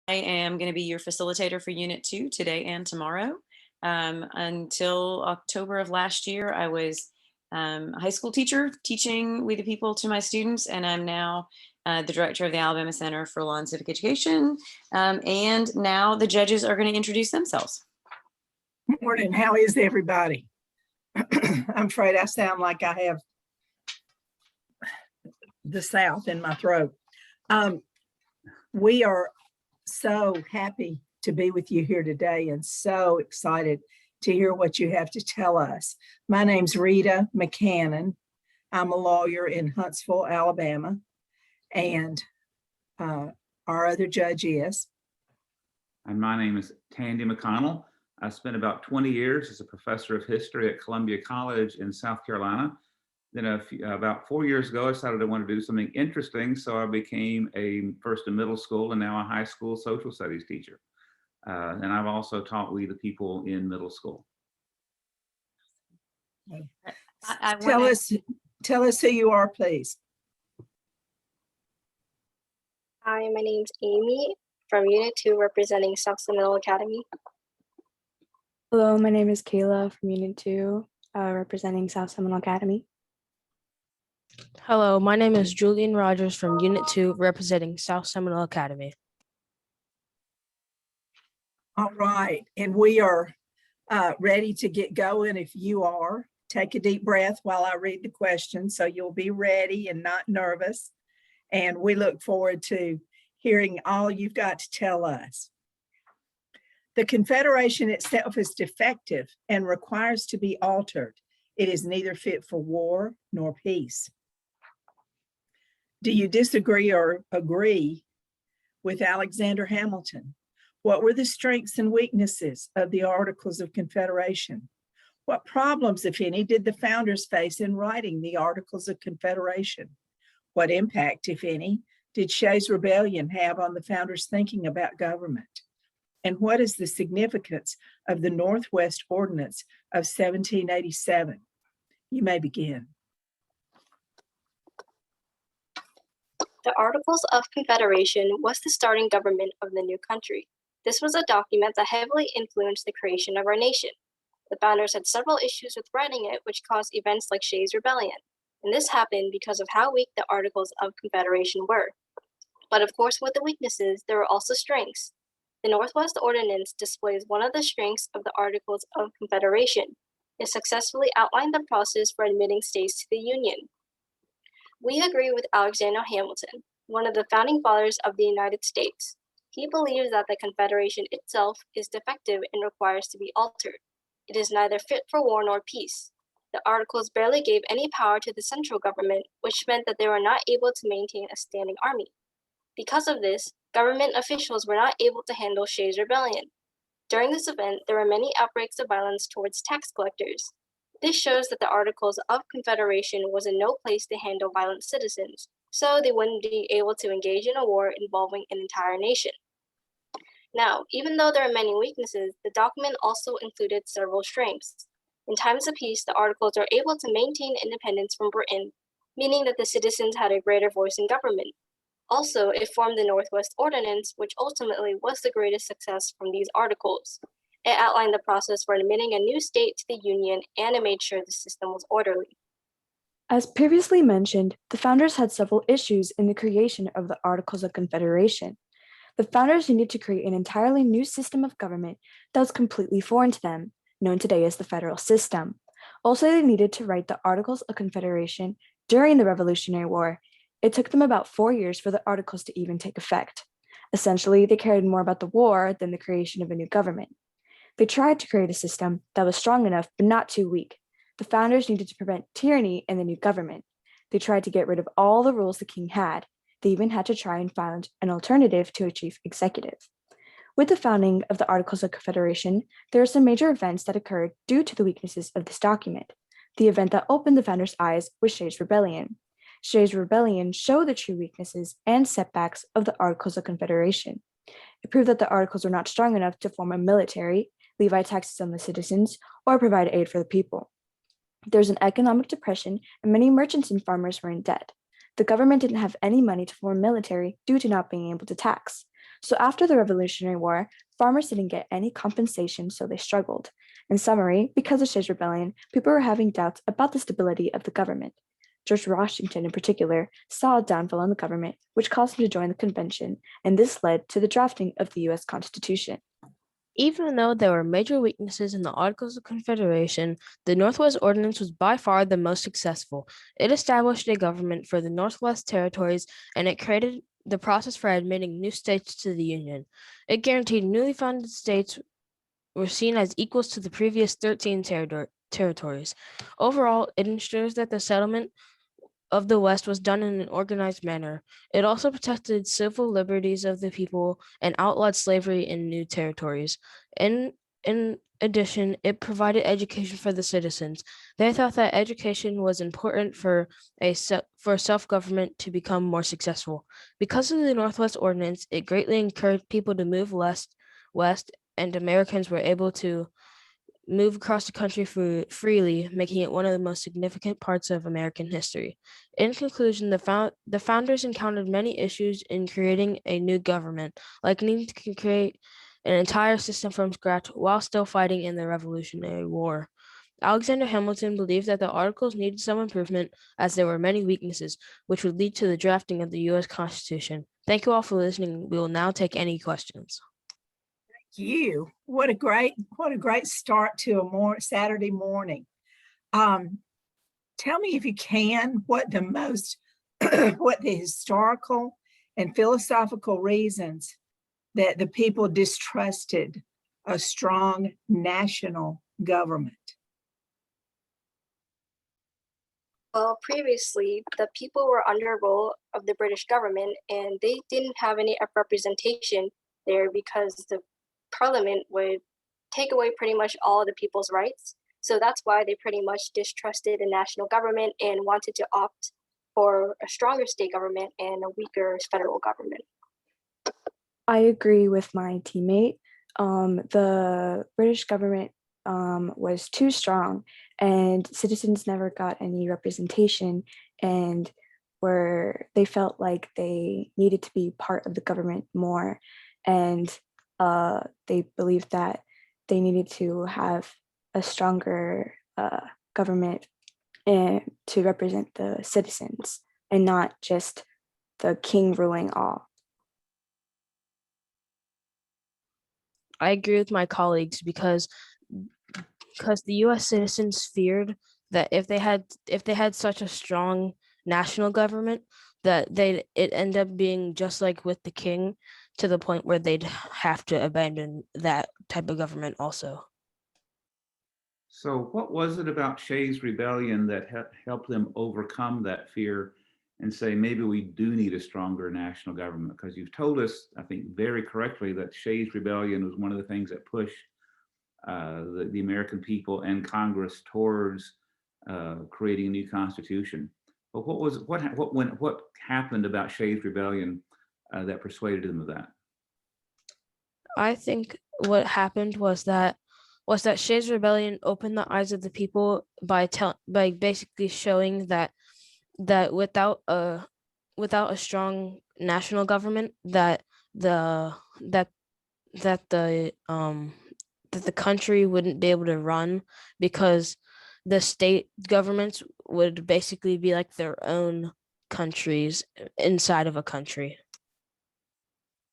I am going to be your facilitator for Unit 2 today and tomorrow. Until October of last year, I was a high school teacher teaching We the People to my students, and I'm now the director of the Alabama Center for Law and Civic Education. And now the judges are going to introduce themselves. Good morning. How is everybody? I'm afraid I sound like I have the South in my throat. We are so happy to be with you here today and so excited to hear what you have to tell us. My name's Rita Mccannon. I'm a lawyer in Huntsville, Alabama, and our other judge is. And my name is Tandy McConnell. I spent about 20 years as a professor of history at Columbia College in South Carolina. Then about 4 years ago, I decided I wanted to do something interesting, so I became first a middle school and now a high school social studies teacher. And I've also taught We the People in middle school. Tell us who you are, please. Hi, my name's Amy from Unit 2, representing South Seminole Academy. Hello, my name is Kayla from Unit 2, representing South Seminole Academy. Hello, my name is Julian Rogers from Unit 2, representing South Seminole Academy. All right, and we are ready to get going. If you are, take a deep breath while I read the question so you'll be ready and not nervous. And we look forward to hearing all you've got to tell us. The Confederation itself is defective and requires to be altered. It is neither fit for war nor peace. Do you disagree or agree with Alexander Hamilton? What were the strengths and weaknesses of the Articles of Confederation? What problems, if any, did the founders face in writing the Articles of Confederation? What impact, if any, did Shays' Rebellion have on the founders' thinking about government? And what is the significance of the Northwest Ordinance of 1787? You may begin. The Articles of Confederation was the starting government of the new country. This was a document that heavily influenced the creation of our nation. The founders had several issues with writing it, which caused events like Shays' Rebellion. And this happened because of how weak the Articles of Confederation were. But of course, with the weaknesses, there were also strengths. The Northwest Ordinance displays one of the strengths of the Articles of Confederation. It successfully outlined the process for admitting states to the Union. We agree with Alexander Hamilton, one of the founding fathers of the United States. He believes that the Confederation itself is defective and requires to be altered. It is neither fit for war nor peace. The Articles barely gave any power to the central government, which meant that they were not able to maintain a standing army. Because of this, government officials were not able to handle Shays' Rebellion. During this event, there were many outbreaks of violence towards tax collectors. This shows that the Articles of Confederation was in no place to handle violent citizens, so they wouldn't be able to engage in a war involving an entire nation. Now, even though there are many weaknesses, the document also included several strengths. In times of peace, the Articles are able to maintain independence from Britain, meaning that the citizens had a greater voice in government. Also, it formed the Northwest Ordinance, which ultimately was the greatest success from these Articles. It outlined the process for admitting a new state to the Union, and it made sure the system was orderly. As previously mentioned, the founders had several issues in the creation of the Articles of Confederation. The founders needed to create an entirely new system of government that was completely foreign to them, known today as the federal system. Also, they needed to write the Articles of Confederation during the Revolutionary War. It took them about 4 years for the Articles to even take effect. Essentially, they cared more about the war than the creation of a new government. They tried to create a system that was strong enough but not too weak. The founders needed to prevent tyranny in the new government. They tried to get rid of all the rules the king had. They even had to try and find an alternative to a chief executive. With the founding of the Articles of Confederation, there are some major events that occurred due to the weaknesses of this document. The event that opened the founders' eyes was Shays' Rebellion. Shays' Rebellion showed the true weaknesses and setbacks of the Articles of Confederation. It proved that the Articles were not strong enough to form a military, levy taxes on the citizens, or provide aid for the people. There was an economic depression, and many merchants and farmers were in debt. The government didn't have any money to form a military due to not being able to tax. So after the Revolutionary War, farmers didn't get any compensation, so they struggled. In summary, because of Shays' Rebellion, people were having doubts about the stability of the government. George Washington, in particular, saw a downfall in the government, which caused him to join the convention, and this led to the drafting of the U.S. Constitution. Even though there were major weaknesses in the Articles of Confederation, the Northwest Ordinance was by far the most successful. It established a government for the Northwest Territories, and it created the process for admitting new states to the Union. It guaranteed newly founded states were seen as equals to the previous 13 territories. Overall, it ensures that the settlement of the West was done in an organized manner. It also protected civil liberties of the people and outlawed slavery in new territories. In addition, it provided education for the citizens. They thought that education was important for self-government to become more successful. Because of the Northwest Ordinance, it greatly encouraged people to move west, and Americans were able to move across the country freely, making it one of the most significant parts of American history. In conclusion, the founders encountered many issues in creating a new government, like needing to create an entire system from scratch while still fighting in the Revolutionary War. Alexander Hamilton believed that the Articles needed some improvement as there were many weaknesses, which would lead to the drafting of the U.S. Constitution. Thank you all for listening. We will now take any questions. You, what a great start to a Saturday morning. Tell me, if you can, what the historical and philosophical reasons that the people distrusted a strong national government. Well, previously, the people were under rule of the British government, and they didn't have any representation there because the Parliament would take away pretty much all of the people's rights. So that's why they pretty much distrusted the national government and wanted to opt for a stronger state government and a weaker federal government. I agree with my teammate. The British government was too strong, and citizens never got any representation, and they felt like they needed to be part of the government more, and they believed that they needed to have a stronger government to represent the citizens and not just the king ruling all. I agree with my colleagues because the U.S. citizens feared that if they had such a strong national government, that it end up being just like with the king, to the point where they'd have to abandon that type of government also. So what was it about Shays' Rebellion that helped them overcome that fear and say, maybe we do need a stronger national government? Because you've told us, I think very correctly, that Shays' Rebellion was one of the things that pushed the American people and Congress towards creating a new constitution. But what happened about Shays' Rebellion that persuaded them of that? I think what happened was that Shays' Rebellion opened the eyes of the people by basically showing that without a strong national government, that the country wouldn't be able to run, because the state governments would basically be like their own countries inside of a country.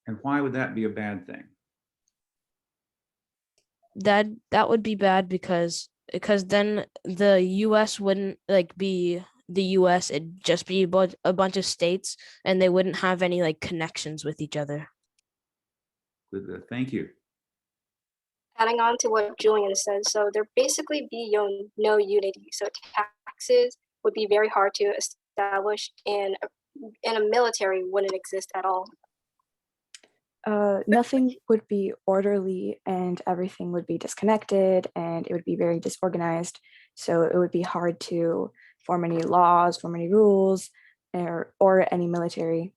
And why would that be a bad thing? That would be bad because then the US wouldn't be the US, it'd just be a bunch of states, and they wouldn't have any connections with each other. Good, thank you. Adding on to what Julian said, so there basically be no unity. So taxes would be very hard to establish, and a military wouldn't exist at all. Nothing would be orderly, and everything would be disconnected, and it would be very disorganized. So it would be hard to form any laws, form any rules, or any military.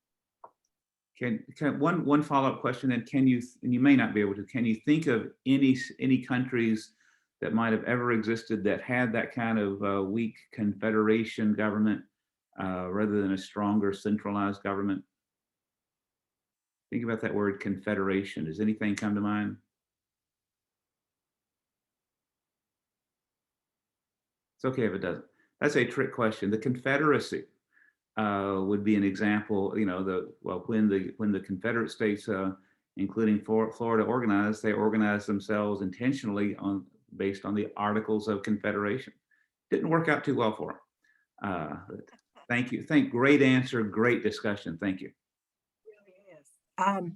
Can one follow-up question? And you may not be able to, can you think of any countries that might have ever existed that had that kind of weak confederation government rather than a stronger centralized government? Think about that word confederation. Does anything come to mind? It's okay if it doesn't. That's a trick question. The Confederacy would be an example. You know, when the Confederate States, including Florida, organized, they organized themselves intentionally based on the Articles of Confederation. Didn't work out too well for them. Thank you. Great answer. Great discussion. Thank you. Really is.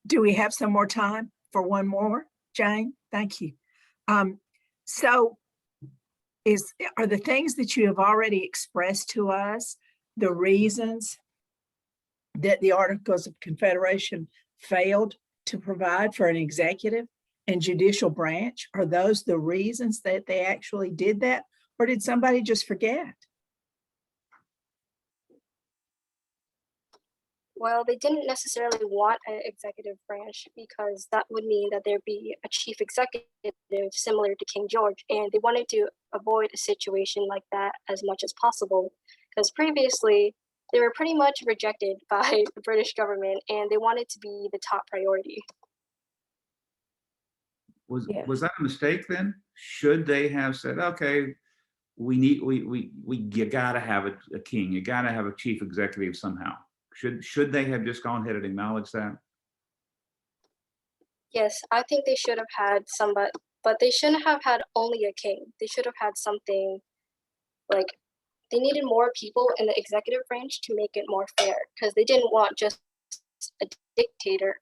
Do we have some more time for one more, Jane? Thank you. So are the things that you have already expressed to us the reasons that the Articles of Confederation failed to provide for an executive and judicial branch? Are those the reasons that they actually did that? Or did somebody just forget? Well, they didn't necessarily want an executive branch because that would mean that there'd be a chief executive similar to King George, and they wanted to avoid a situation like that as much as possible because previously they were pretty much rejected by the British government and they wanted to be the top priority. Was that a mistake then? Should they have said, okay, you gotta have a king, you gotta have a chief executive somehow? Should they have just gone ahead and acknowledged that? Yes, I think they should have had somebody, but they shouldn't have had only a king. They should have had something like they needed more people in the executive branch to make it more fair because they didn't want just a dictator.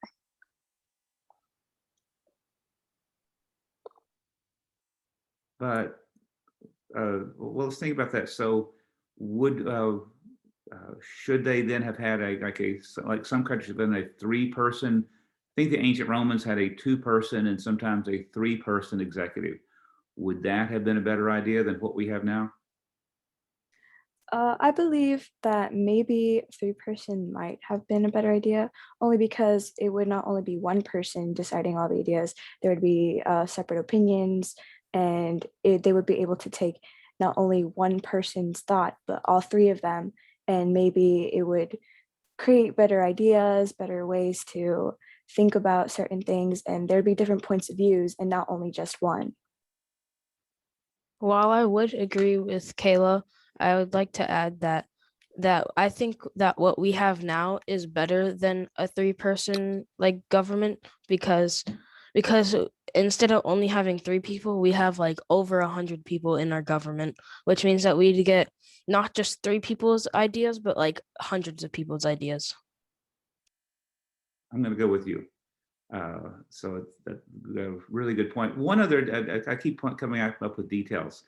But well, let's think about that. So should they then have had like some countries have been a 3-person? I think the ancient Romans had a 2-person and sometimes a 3-person executive. Would that have been a better idea than what we have now? I believe that maybe 3-person might have been a better idea, only because it would not only be one person deciding all the ideas, there would be separate opinions, and they would be able to take not only one person's thought, but all 3 of them, and maybe it would create better ideas, better ways to think about certain things, and there'd be different points of views and not only just one. While I would agree with Kayla, I would like to add that I think that what we have now is better than a 3-person like government because instead of only having 3 people, we have like over 100 people in our government, which means that we get not just 3 people's ideas, but like hundreds of people's ideas. I'm going to go with you. So it's a really good point. One other, I keep coming up with details.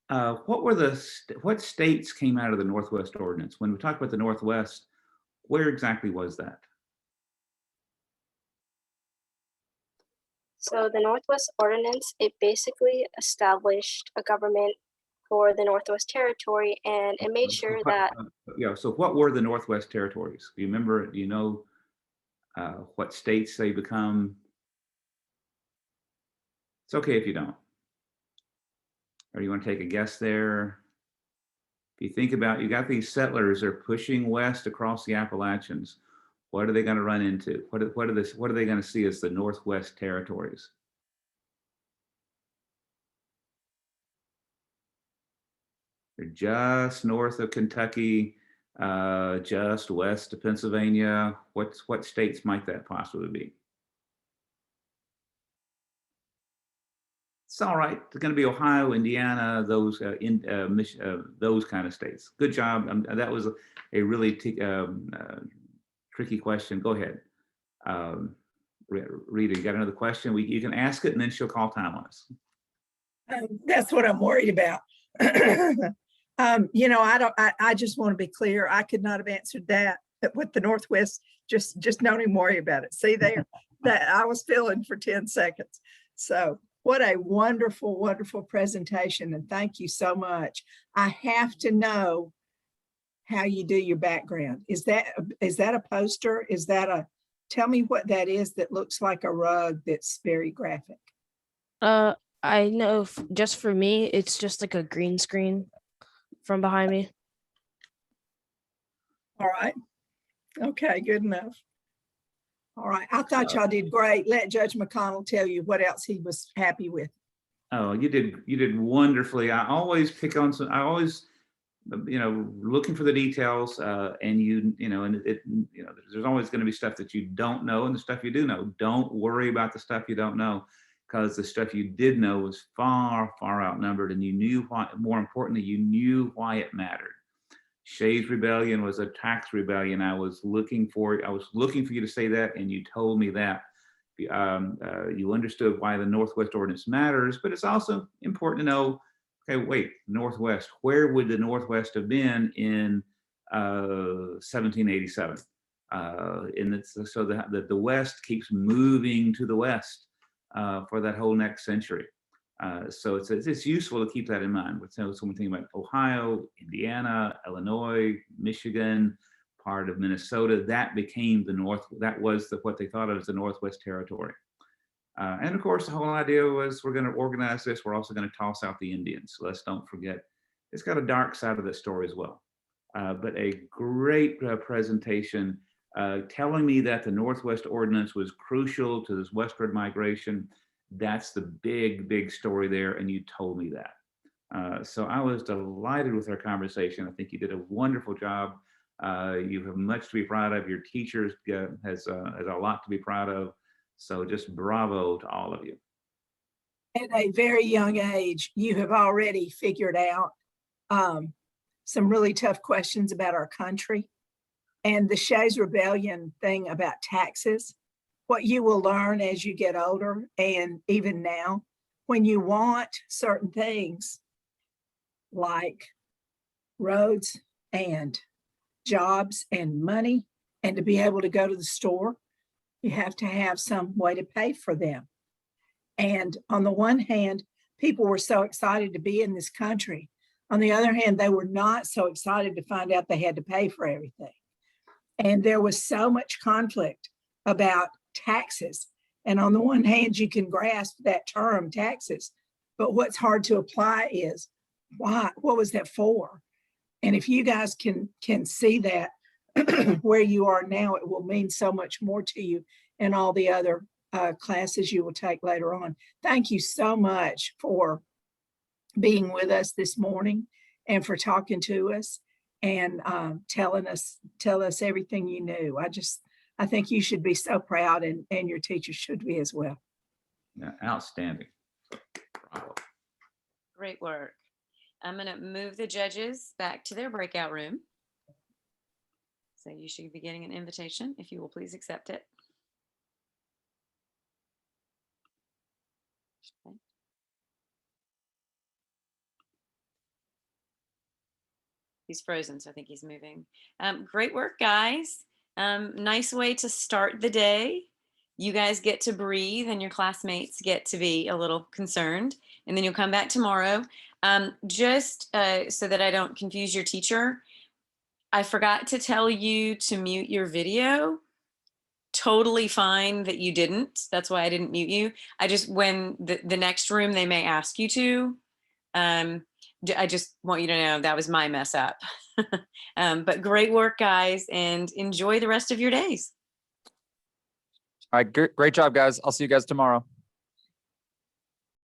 What states came out of the Northwest Ordinance? When we talk about the Northwest, where exactly was that? So the Northwest Ordinance, it basically established a government for the Northwest Territory, and it made sure that. Yeah. So what were the Northwest Territories? Do you remember? Do you know what states they become? It's okay if you don't. Or you want to take a guess there? If you think about, you got these settlers, they're pushing west across the Appalachians. What are they going to run into? What are they going to see as the Northwest Territories? They're just north of Kentucky, just west of Pennsylvania. What states might that possibly be? It's all right. It's going to be Ohio, Indiana, those kind of states. Good job. That was a really tricky question. Go ahead. Rita, you got another question? You can ask it and then she'll call time on us. That's what I'm worried about. I just want to be clear. I could not have answered that with the Northwest. Just don't even worry about it. See there, that I was feeling for 10 seconds. So what a wonderful, wonderful presentation. And thank you so much. I have to know how you do your background. Is that a poster? Tell me what that is that looks like a rug that's very graphic. I know just for me, it's just like a green screen from behind me. All right. Okay, good enough. All right. I thought y'all did great. Let Judge McConnell tell you what else he was happy with. Oh, you did wonderfully. I always pick on some, I always, looking for the details, and there's always going to be stuff that you don't know and the stuff you do know. Don't worry about the stuff you don't know, because the stuff you did know was far, far outnumbered, and you knew why. More importantly, you knew why it mattered. Shays Rebellion was a tax rebellion. I was looking for you to say that, and you told me that. You understood why the Northwest Ordinance matters, but it's also important to know, okay, wait, Northwest, where would the Northwest have been in 1787? So that the West keeps moving to the West for that whole next century. So it's useful to keep that in mind. So when we think about Ohio, Indiana, Illinois, Michigan, part of Minnesota, that became the North. That was what they thought of as the Northwest Territory. And of course, the whole idea was, we're going to organize this. We're also going to toss out the Indians. So let's don't forget, it's got a dark side of the story as well. But a great presentation telling me that the Northwest Ordinance was crucial to this westward migration. That's the big, big story there, and you told me that. So I was delighted with our conversation. I think you did a wonderful job. You have much to be proud of. Your teachers has a lot to be proud of. So just bravo to all of you. At a very young age, you have already figured out some really tough questions about our country. And the Shays Rebellion thing about taxes, what you will learn as you get older, and even now, when you want certain things like roads and jobs and money, and to be able to go to the store, you have to have some way to pay for them. And on the one hand, people were so excited to be in this country. On the other hand, they were not so excited to find out they had to pay for everything. And there was so much conflict about taxes. And on the one hand, you can grasp that term, taxes, but what's hard to apply is, why? What was that for? And if you guys can see that where you are now, it will mean so much more to you in all the other classes you will take later on. Thank you so much for being with us this morning and for talking to us and tell us everything you knew. I think you should be so proud, and your teachers should be as well. Yeah, outstanding. Bravo. Great work. I'm going to move the judges back to their breakout room. So you should be getting an invitation, if you will please accept it. Okay. He's frozen, so I think he's moving. Great work, guys. Nice way to start the day. You guys get to breathe and your classmates get to be a little concerned, and then you'll come back tomorrow. Just so that I don't confuse your teacher, I forgot to tell you to mute your video. Totally fine that you didn't. That's why I didn't mute you. I just, when the next room, they may ask you to. I just want you to know that was my mess up. But great work, guys, and enjoy the rest of your days. All right, great job, guys. I'll see you guys tomorrow.